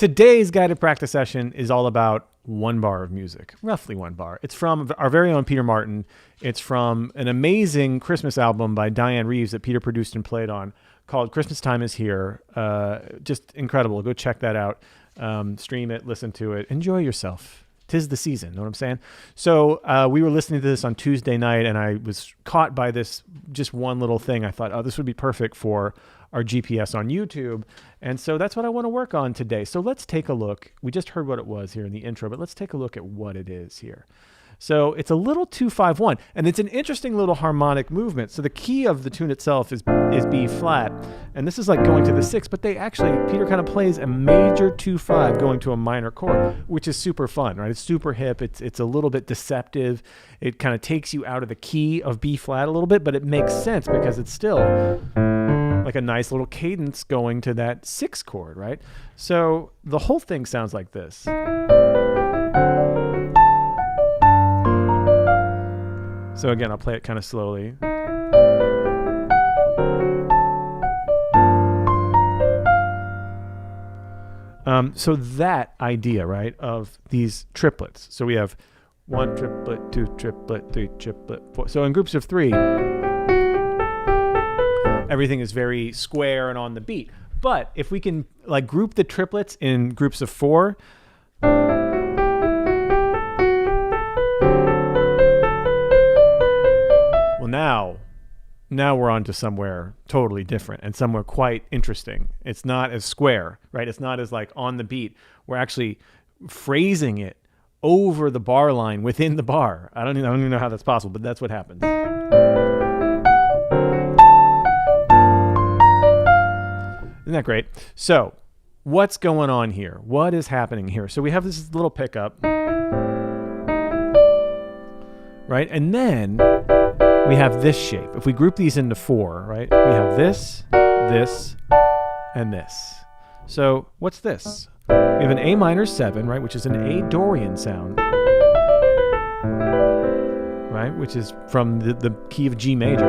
Today's guided practice session is all about 1 bar of music, roughly 1 bar. It's from our very own Peter Martin. It's from an amazing Christmas album by Diane Reeves that Peter produced and played on called Christmas Time Is Here. Just incredible. Go check that out. Stream it, listen to it, enjoy yourself. 'Tis the season, know what I'm saying? So we were listening to this on Tuesday night, and I was caught by this just one little thing. I thought, oh, this would be perfect for our GPS on YouTube. And so that's what I want to work on today. So let's take a look. We just heard what it was here in the intro, but let's take a look at what it is here. So it's a little 2-5-1, and it's an interesting little harmonic movement. So the key of the tune itself is B flat, and this is like going to the 6, but Peter kind of plays a major 2-5 going to a minor chord, which is super fun, right? It's super hip. It's a little bit deceptive. It kind of takes you out of the key of B flat a little bit, but it makes sense because it's still like a nice little cadence going to that 6 chord, right? So the whole thing sounds like this. So again, I'll play it kind of slowly. So that idea, right, of these triplets. So we have 1 triplet, 2 triplet, 3 triplet, 4. So in groups of 3, everything is very square and on the beat. But if we can like group the triplets in groups of 4, now we're on to somewhere totally different and somewhere quite interesting. It's not as square, right? It's not as like on the beat. We're actually phrasing it over the bar line within the bar. I don't even know how that's possible, but that's what happens. Isn't that great? So what's going on here? What is happening here? So we have this little pickup, right? And then we have this shape. If we group these into 4, right? We have this, this, and this. So what's this? We have an A minor 7, right? Which is an A Dorian sound, right? Which is from the key of G major.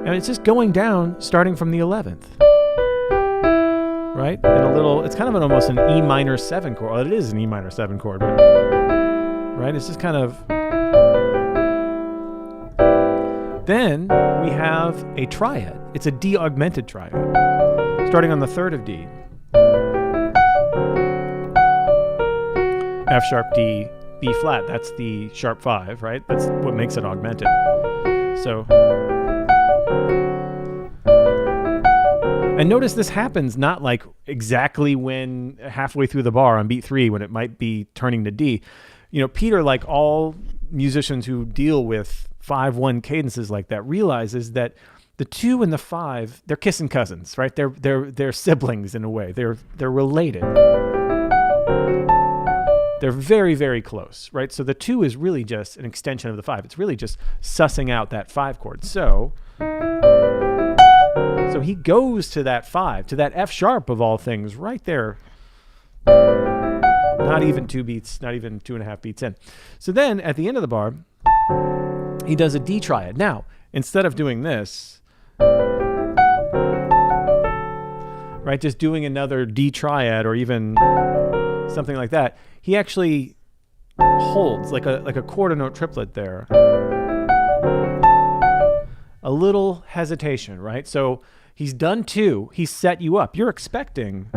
And it's just going down, starting from the 11th, right? And it's kind of almost an E minor 7 chord. Well, it is an E minor 7 chord, but, right? It's just kind of... Then we have a triad. It's a D augmented triad, starting on the 3rd of D. F sharp D, B flat. That's the sharp 5, right? That's what makes it augmented. So, and notice this happens not like exactly when halfway through the bar on beat 3 when it might be turning to D. You know, Peter, like all musicians who deal with 5-1 cadences like that, realizes that the 2 and the 5, they're kissing cousins, right? They're siblings in a way. They're related. They're very, very close, right? So the 2 is really just an extension of the 5. It's really just sussing out that 5 chord. So he goes to that 5, to that F sharp of all things, right there. Not even 2 beats, not even 2.5 beats in. So then at the end of the bar, he does a D triad. Now, instead of doing this, right, just doing another D triad or even something like that, he actually holds like a quarter note triplet there. A little hesitation, right? So he's done 2. He's set you up. You're expecting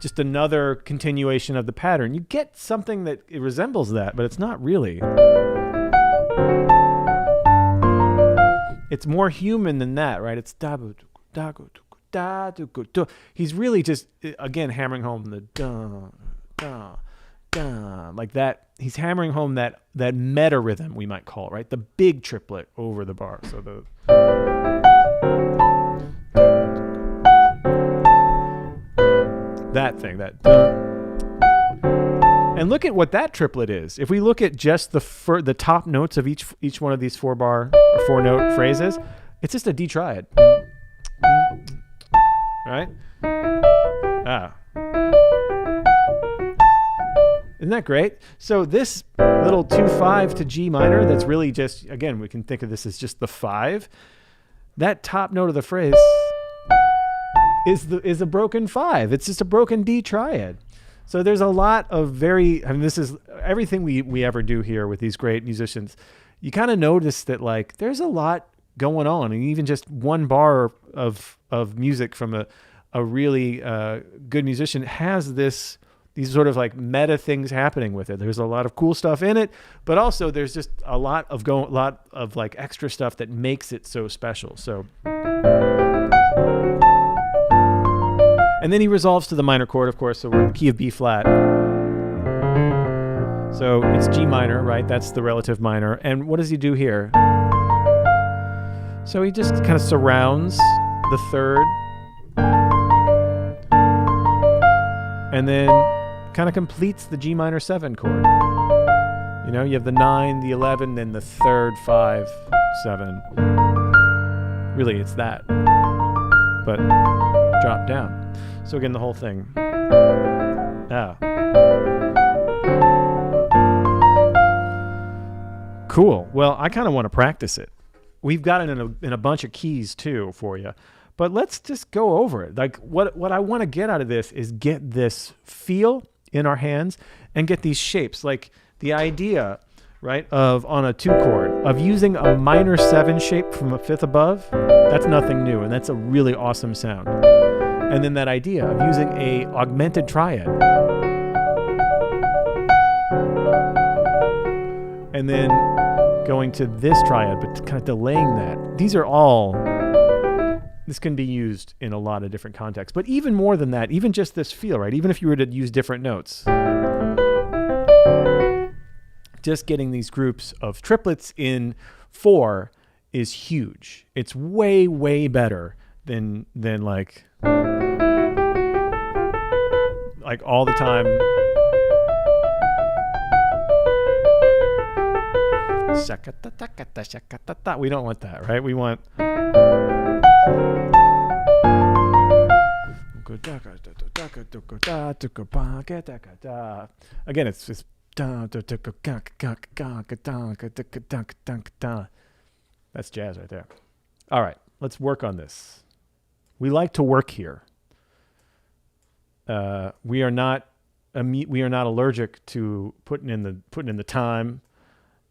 just another continuation of the pattern. You get something that it resembles that, but it's not really. It's more human than that, right? It's he's really just, again, hammering home the da, da, da, like that. He's hammering home that meta rhythm, we might call it, right? The big triplet over the bar. So that thing, that and look at what that triplet is. If we look at just the top notes of each one of these 4-bar or 4-note phrases, it's just a D triad, right? Isn't that great? So this little 2-5 to G minor, that's really just, again, we can think of this as just the 5. That top note of the phrase is a broken 5. It's just a broken D triad. So there's a lot of this is everything we ever do here with these great musicians. You kind of notice that like there's a lot going on, and even just one bar of music from a really good musician has these sort of like meta things happening with it. There's a lot of cool stuff in it, but also there's just a lot of like extra stuff that makes it so special. So, and then he resolves to the minor chord, of course. So we're in the key of B flat. So it's G minor, right? That's the relative minor. And what does he do here? So he just kind of surrounds the third, and then kind of completes the G minor 7 chord. You know, you have the 9, the 11, then the third 5, 7. Really, it's that, but drop down. So again, the whole thing. Cool. Well, I kind of want to practice it. We've got it in a bunch of keys too for you, but let's just go over it. Like what I want to get out of this is get this feel in our hands and get these shapes. Like the idea, right, of on a 2 chord of using a minor 7 shape from a 5th above. That's nothing new, and that's a really awesome sound. And then that idea of using a augmented triad, and then going to this triad, but kind of delaying that. This can be used in a lot of different contexts. But even more than that, even just this feel, right? Even if you were to use different notes, just getting these groups of triplets in 4 is huge. It's way, way better than like all the time. We don't want that, right? We want again, it's just that's jazz right there. All right, let's work on this. We like to work here. We are not allergic to putting in the time,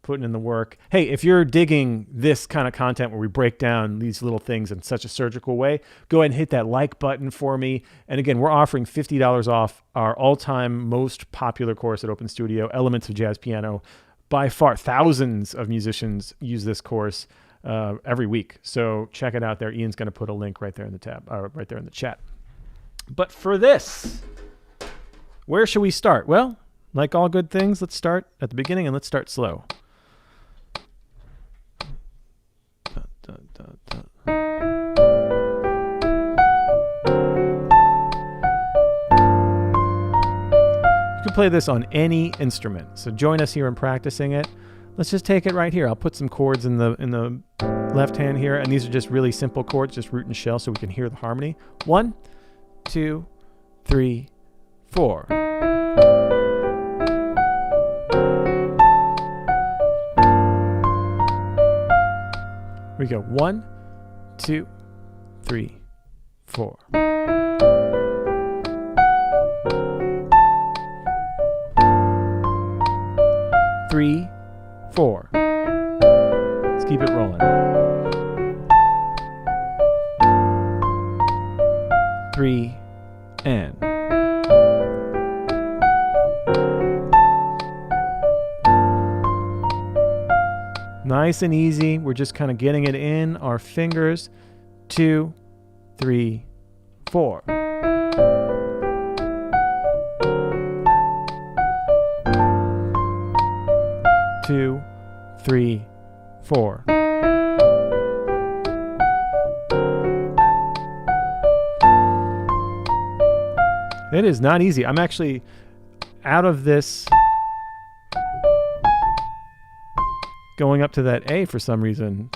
putting in the work. Hey, if you're digging this kind of content where we break down these little things in such a surgical way, go ahead and hit that like button for me. And again, we're offering $50 off our all-time most popular course at Open Studio, Elements of Jazz Piano. By far, thousands of musicians use this course every week. So check it out there. Ian's going to put a link right there in the tab, right there in the chat. But for this, where should we start? Well, like all good things, let's start at the beginning and let's start slow. You can play this on any instrument, so join us here in practicing it. Let's just take it right here. I'll put some chords in the left hand here, and these are just really simple chords, just root and shell, so we can hear the harmony. 1, 2, 3, 4. We go 1, 2, 3, 4. Three, 4. Let's keep it rolling. 3 and. Nice and easy. We're just kind of getting it in our fingers. 2, 3, 4. Two, 3, 4. It is not easy. I'm actually out of this going up to that A for some reason.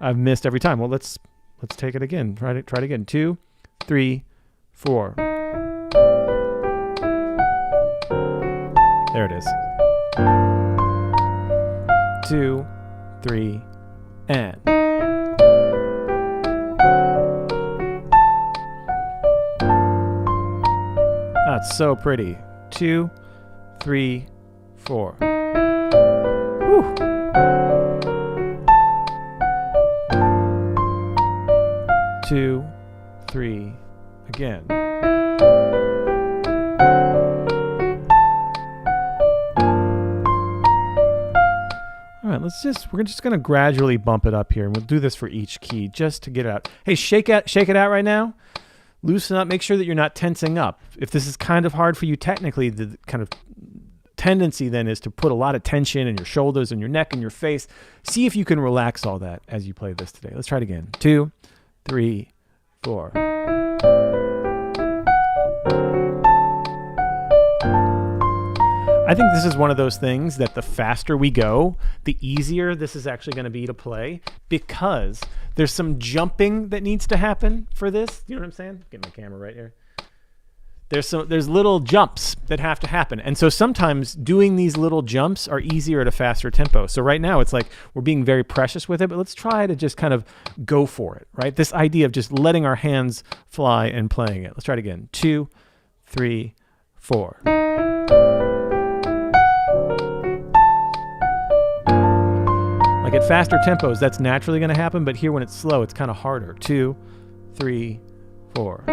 I've missed every time. Well, let's take it again. Try it again. 2, 3, 4. There it is. 2, 3, and. it's so pretty. 2, 3, 4. Woo. 2, 3, again. All right, we're just going to gradually bump it up here, and we'll do this for each key just to get it out. Hey, shake it out right now. Loosen up. Make sure that you're not tensing up. If this is kind of hard for you technically, the kind of tendency then is to put a lot of tension in your shoulders and your neck and your face. See if you can relax all that as you play this today. Let's try it again. 2, 3, 4. I think this is one of those things that the faster we go, the easier this is actually going to be to play, because there's some jumping that needs to happen for this. You know what I'm saying? Get my camera right here. There's little jumps that have to happen. And so sometimes doing these little jumps are easier at a faster tempo. So right now it's like we're being very precious with it, but let's try to just kind of go for it, right? This idea of just letting our hands fly and playing it. Let's try it again. 2, 3, 4. Like at faster tempos, that's naturally going to happen, but here when it's slow, it's kind of harder. 2, 3, 4.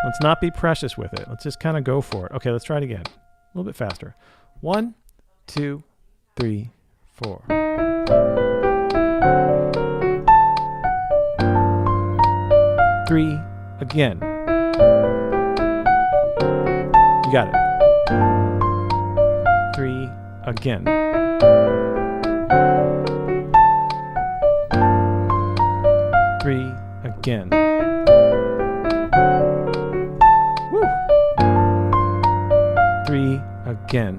Let's not be precious with it. Let's just kind of go for it. Okay, let's try it again. A little bit faster. 1, 2, 3, 4. 3, again. You got it. 3, again. 3, again. Woo. 3, again.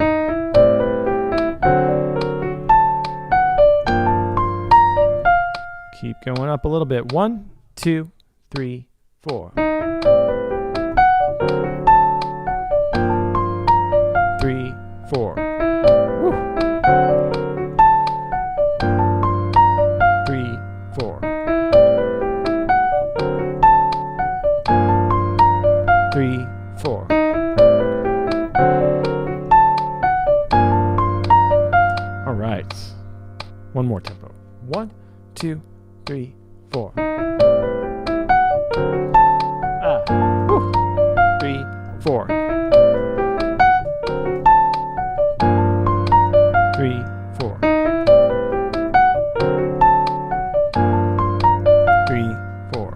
Keep going up a little bit. 1, 2, 3, 4. 3, 4. Woo. 3, 4. 3, 4. All right. One more tempo. 1, 2, 3, 4. Woo. 3, 4. 3, 4. 3, 4.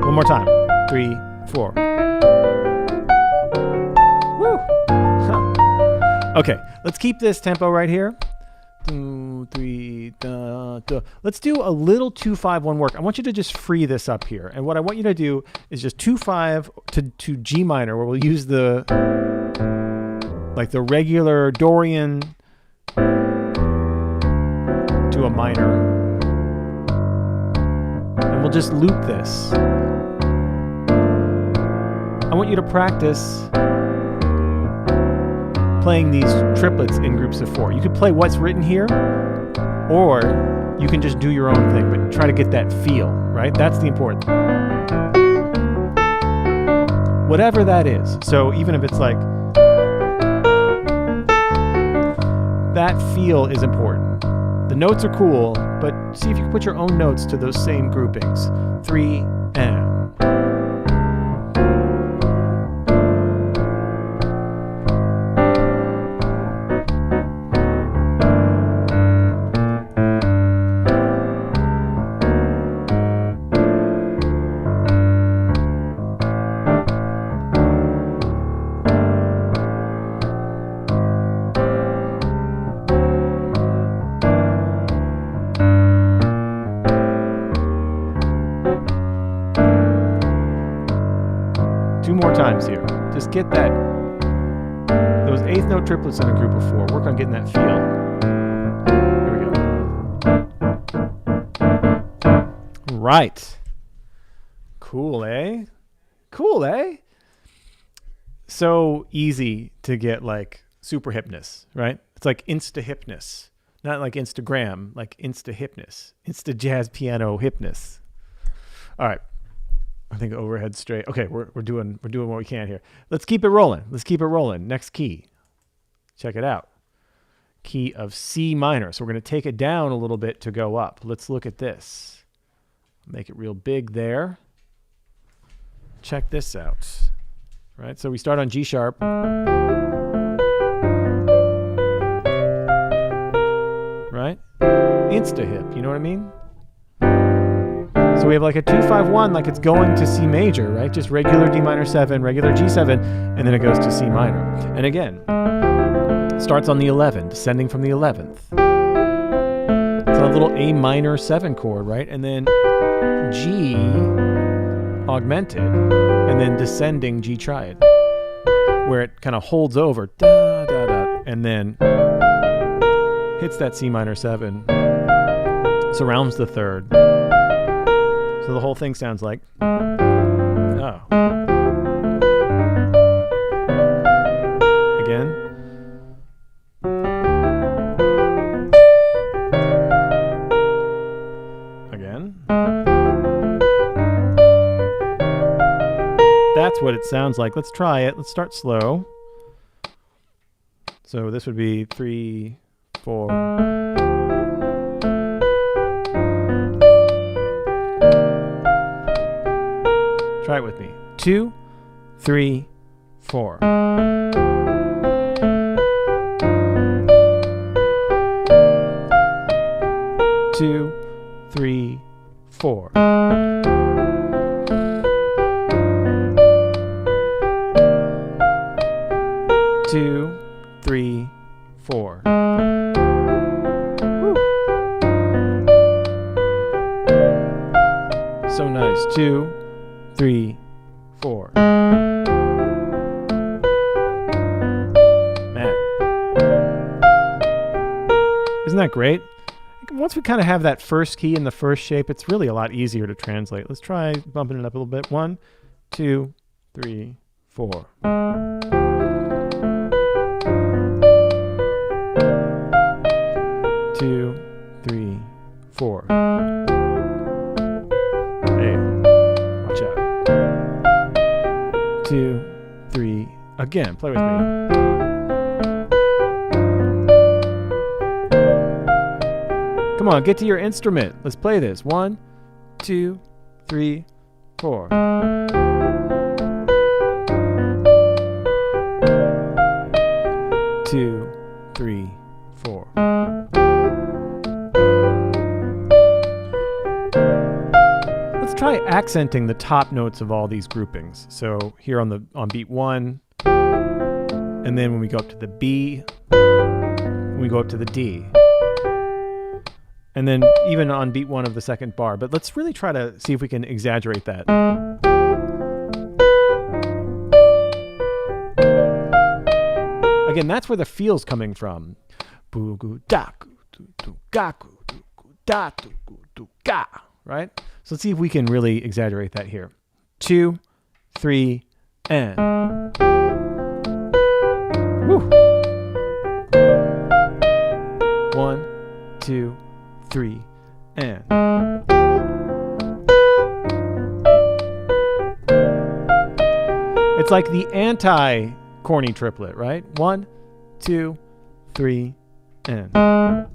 One more time. 3, 4. Woo! Okay, let's keep this tempo right here. 2, 3, da, da. Let's do a little 2-5-1 work. I want you to just free this up here. And what I want you to do is just 2-5 to G minor, where we'll use the regular Dorian to a minor. And we'll just loop this. I want you to practice playing these triplets in groups of 4. You could play what's written here, or you can just do your own thing, but try to get that feel, right? That's the important thing. Whatever that is. So even if it's like, that feel is important. The notes are cool, but see if you can put your own notes to those same groupings. 3 and. More times here. Just get those 8th note triplets in a group of 4. Work on getting that feel. Here we go. Right. Cool, eh? Cool, eh? So easy to get like super hipness, right? It's like Insta-Hipness. Not like Instagram, like Insta-Hipness. Insta-jazz piano hipness. All right. I think overhead straight. Okay, we're doing what we can here. Let's keep it rolling. Next key. Check it out. Key of C minor. So we're going to take it down a little bit to go up. Let's look at this. Make it real big there. Check this out. Right? So we start on G sharp. Right? Insta-hip, you know what I mean? So we have like a 2-5-1, like it's going to C major, right? Just regular D minor 7, regular G7, and then it goes to C minor. And again, it starts on the 11, descending from the 11th. It's a little A minor 7 chord, right? And then G augmented, and then descending G triad, where it kind of holds over, da, da, da, and then hits that C minor 7, surrounds the 3rd. So the whole thing sounds like, oh. Again. Again. That's what it sounds like. Let's try it. Let's start slow. So this would be 3, 4. Try it with me. 2, 3, 4. 2, 3, 4. 2, 3, 4. Woo. So nice. 2, 3, 4. Man. Isn't that great? Once we kind of have that first key in the first shape, it's really a lot easier to translate. Let's try bumping it up a little bit. 1, 2, 3, 4. 2, 3, 4. Hey, watch out. 2, 3. Again, play with me. Come on, get to your instrument. Let's play this. 1, 2, 3, 4. 2, 3, 4. Let's try accenting the top notes of all these groupings. So here on beat 1, and then when we go up to the B, we go up to the D. And then even on beat 1 of the second bar. But let's really try to see if we can exaggerate that. Again, that's where the feel's coming from. Right? So let's see if we can really exaggerate that here. 2, 3, and. Woo. 1, 2, 3, and. It's like the anti-corny triplet, right? 1, 2, 3, and. Woo.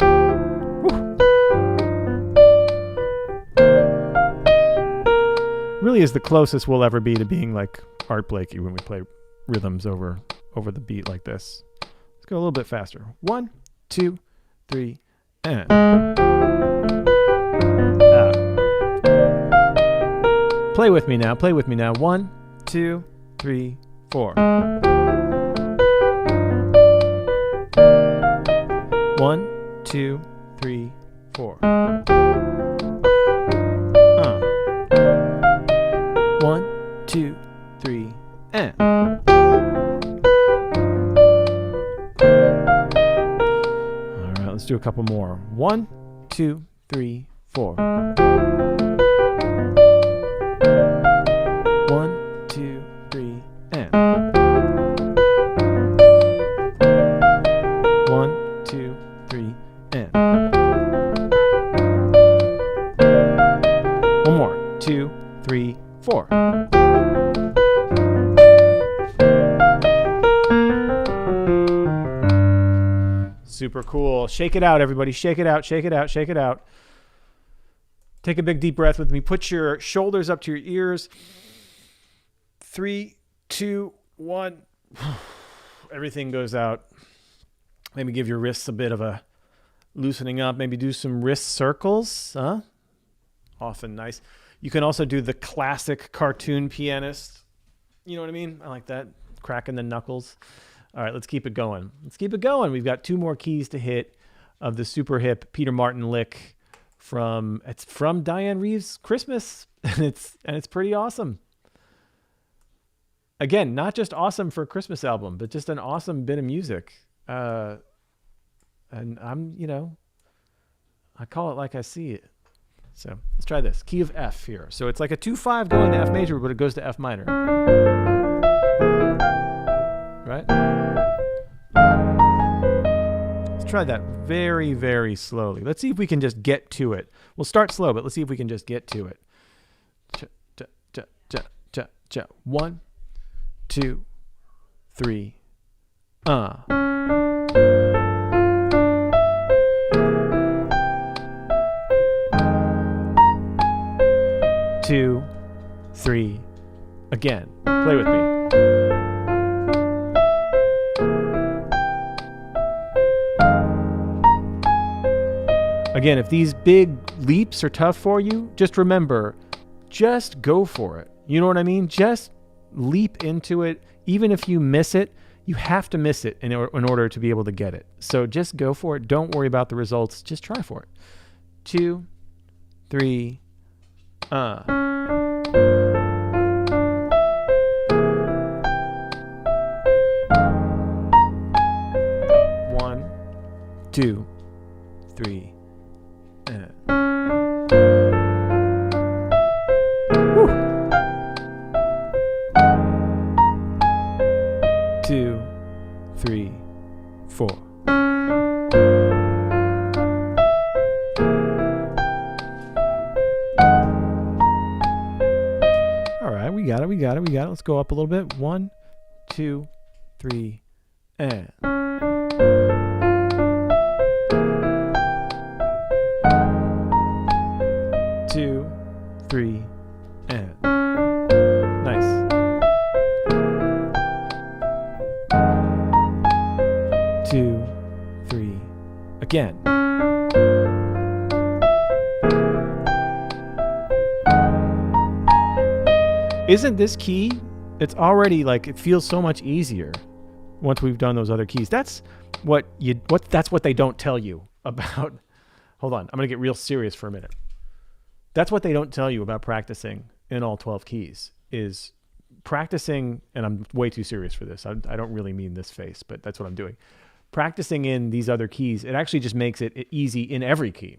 Really is the closest we'll ever be to being like Art Blakey when we play rhythms over the beat like this. Let's go a little bit faster. 1, 2, 3, and. Play with me now. 1, 2, 3, 4. 1, 2, 3, 4. 1, 2, 3, and. All right, let's do a couple more. 1, 2, 3, 4. 1, 2, 3, and. 1, 2, 3, and. One more. 2, 3, 4. Super cool. Shake it out, everybody. Shake it out, shake it out, shake it out. Take a big deep breath with me. Put your shoulders up to your ears. 3, 2, 1. Everything goes out. Maybe give your wrists a bit of a loosening up. Maybe do some wrist circles. Often nice. You can also do the classic cartoon pianist. You know what I mean? I like that. Cracking the knuckles. All right, let's keep it going. Let's keep it going. We've got 2 more keys to hit of the super hip Peter Martin lick from Diane Reeves' Christmas, and it's pretty awesome. Again, not just awesome for a Christmas album, but just an awesome bit of music. And I call it like I see it. So let's try this. Key of F here. So it's like a 2-5 going to F major, but it goes to F minor. Right? Let's try that very, very slowly. Let's see if we can just get to it. We'll start slow, but let's see if we can just get to it. 1, 2, 3. 2, 3. Again. Play with me. Again, if these big leaps are tough for you, just remember, just go for it. You know what I mean? Just leap into it. Even if you miss it, you have to miss it in order to be able to get it. So just go for it. Don't worry about the results. Just try for it. 2, 3. 1, 2, 3. Woo. 2, 3, 4. All right, we got it. Let's go up a little bit. 1, 2, 3, and. 2, 3, and. Nice. 2, 3. Again. Isn't this key? It's already like it feels so much easier once we've done those other keys. That's what they don't tell you about. Hold on, I'm gonna get real serious for a minute. That's what they don't tell you about practicing in all 12 keys is practicing, and I'm way too serious for this. I don't really mean this face, but that's what I'm doing. Practicing in these other keys, it actually just makes it easy in every key.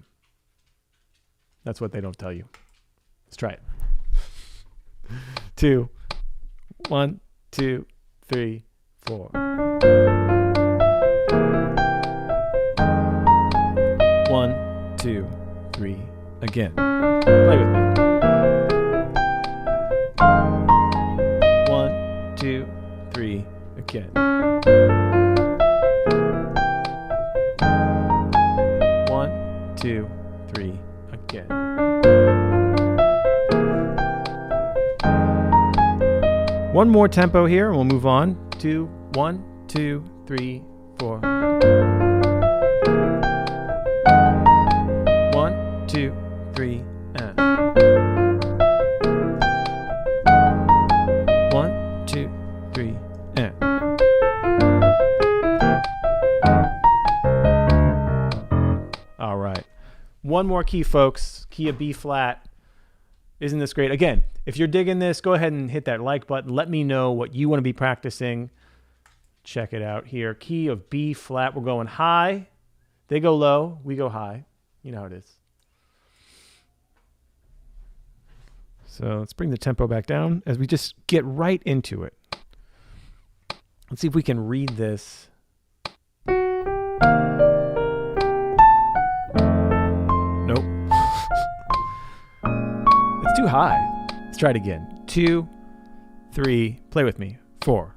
That's what they don't tell you. Let's try it. 2, 1, 2, 3, 4. 1, 2, 3. Again. Play with me. 1, 2, 3. Again. 1, 2, 3. Again. One more tempo here, and we'll move on to 1, 2, 3, 4. 1, 2, 3, and. 1, 2, 3, and. All right. One more key, folks. Key of B flat. Isn't this great? Again, if you're digging this, go ahead and hit that like button. Let me know what you want to be practicing. Check it out here. Key of B flat. We're going high. They go low. We go high. You know how it is. So let's bring the tempo back down as we just get right into it. Let's see if we can read this. too high. Let's try it again. 2, 3, play with me. 4.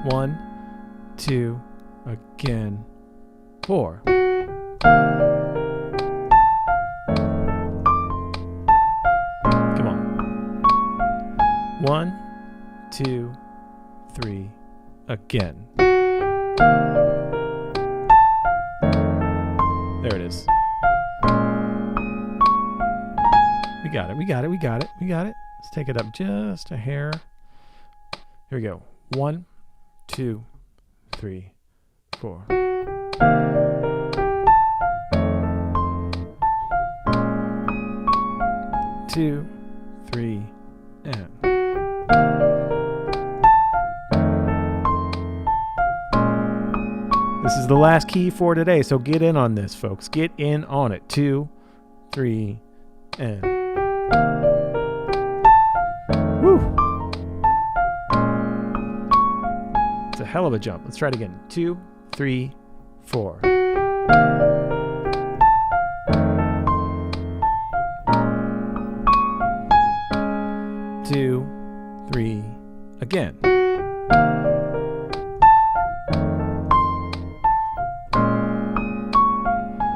1, 2, again. 4. Come on. 1, 2, 3, again. There it is. We got it. Let's take it up just a hair. Here we go. 1, 2, 3, 4. 2, 3, and. This is the last key for today, so get in on this, folks. Get in on it. 2, 3, and. Woo! It's a hell of a jump. Let's try it again. 2, 3, 4. 2, 3, again.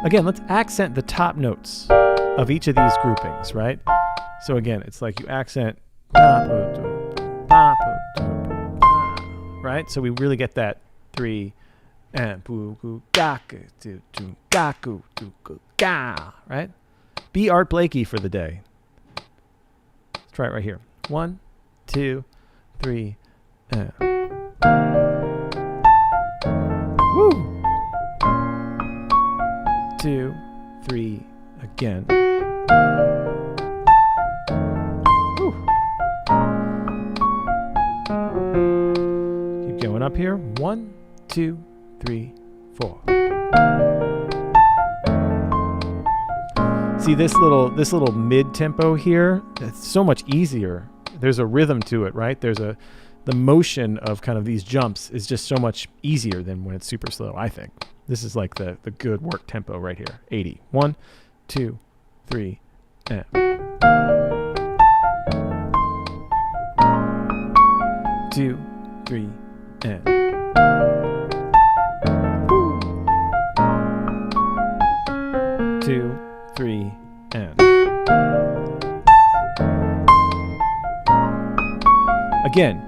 Again, let's accent the top notes of each of these groupings, right? So again, it's like you accent, right? So we really get that 3 and right? Be Art Blakey for the day. Let's try it right here. 1, 2, 3, and. Woo! 2, 3, again. Woo. Keep going up here. 1, 2, 3, 4. See this little mid tempo here? It's so much easier. There's a rhythm to it, right? The motion of kind of these jumps is just so much easier than when it's super slow, I think. This is like the good work tempo right here. 80. 1, 2, 3, and. 2, 3, and. Woo. 2, 3, and. Again,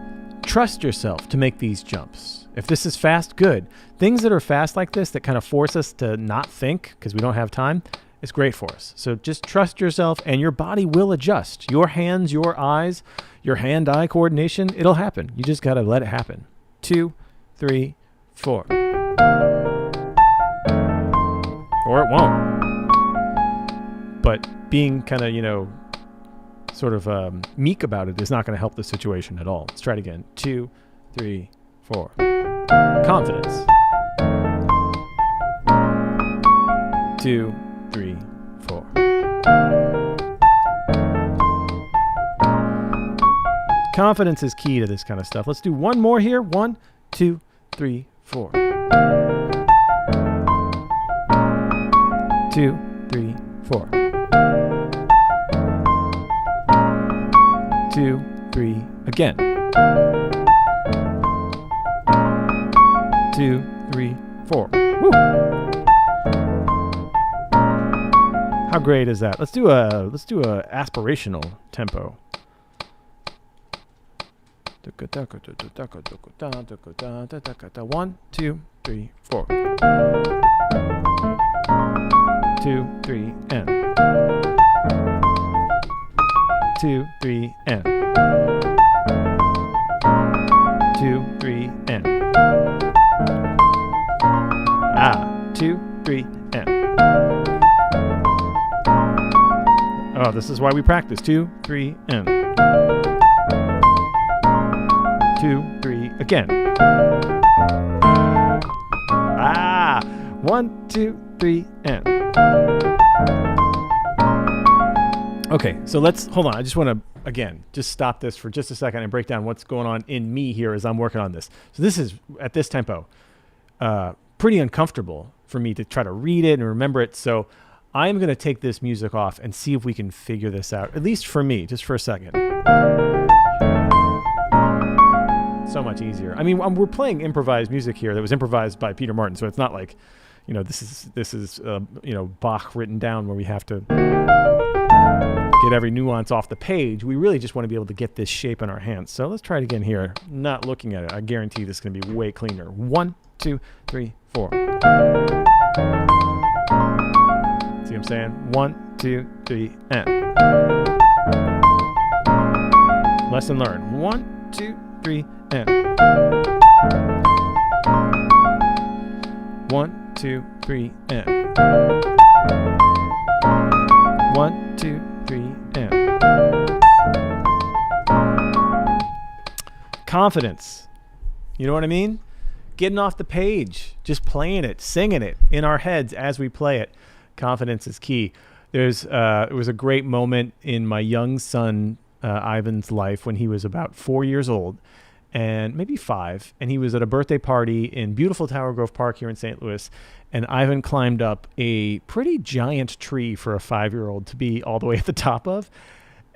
trust yourself to make these jumps. If this is fast, good. Things that are fast like this that kind of force us to not think because we don't have time, it's great for us. So just trust yourself and your body will adjust. Your hands, your eyes, your hand-eye coordination, it'll happen. You just got to let it happen. 2, 3, 4. Or it won't. But being kind of, sort of meek about it is not going to help the situation at all. Let's try it again. 2, 3, 4. Confidence. 2, 3, 4. Confidence is key to this kind of stuff. Let's do one more here. 1, 2, 3, 4. 2, 3, 4. 2, 3, again. 2, 3, 4. Woo. How great is that? Let's do a aspirational tempo. 1, 2, 3, 4. 2, 3, and. 2, 3, and. 2, 3, and. 2, 3, and. Oh, this is why we practice. 2, 3, and. 2, 3, again. 1, 2, 3, and. Okay, so let's hold on. I just want to again just stop this for just a second and break down what's going on in me here as I'm working on this. So this is at this tempo. pretty uncomfortable for me to try to read it and remember it. So I'm going to take this music off and see if we can figure this out, at least for me, just for a second. So much easier. I mean, we're playing improvised music here that was improvised by Peter Martin, so it's not like, this is Bach written down where we have to get every nuance off the page. We really just want to be able to get this shape in our hands. So let's try it again here. Not looking at it. I guarantee this is going to be way cleaner. 1, 2, 3, 4. See what I'm saying? 1, 2, 3, and. Lesson learned. 1, 2, 3, and. 1, 2, 3, and. 1, 2, 3, and. Confidence. You know what I mean? Getting off the page, just playing it, singing it in our heads as we play it. Confidence is key. It was a great moment in my young son Ivan's life when he was about 4 years old, and maybe 5, and he was at a birthday party in beautiful Tower Grove Park here in St. Louis, and Ivan climbed up a pretty giant tree for a 5-year-old to be all the way at the top of.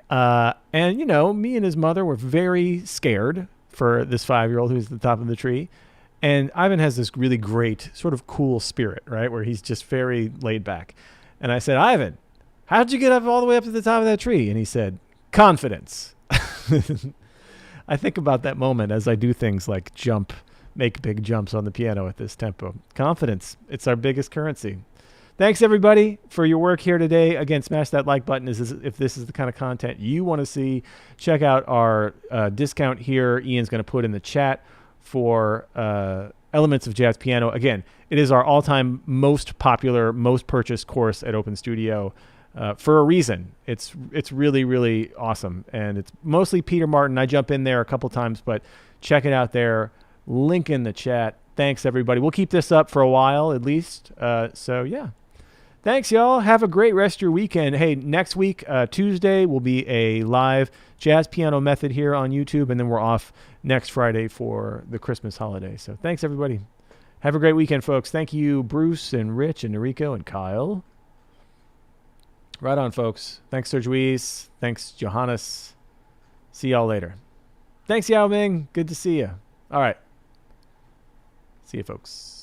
And me and his mother were very scared for this 5-year-old who's at the top of the tree. And Ivan has this really great sort of cool spirit, right? Where he's just very laid back. And I said, Ivan, how'd you get up all the way up to the top of that tree? And he said, confidence. I think about that moment as I do things like make big jumps on the piano at this tempo. Confidence. It's our biggest currency. Thanks, everybody, for your work here today. Again, smash that like button if this is the kind of content you want to see. Check out our discount here. Ian's going to put in the chat for Elements of Jazz Piano. Again, it is our all-time most popular, most purchased course at Open Studio for a reason. It's really, really awesome. And it's mostly Peter Martin. I jump in there a couple times, but check it out there. Link in the chat. Thanks, everybody. We'll keep this up for a while at least. So, yeah. Thanks, y'all. Have a great rest of your weekend. Hey, next week, Tuesday, will be a live Jazz Piano Method here on YouTube, and then we're off next Friday for the Christmas holiday. So thanks, everybody. Have a great weekend, folks. Thank you, Bruce and Rich and Noriko and Kyle. Right on, folks. Thanks, Serge Luis. Thanks, Johannes. See y'all later. Thanks, Yao Ming. Good to see you. All right. See you, folks.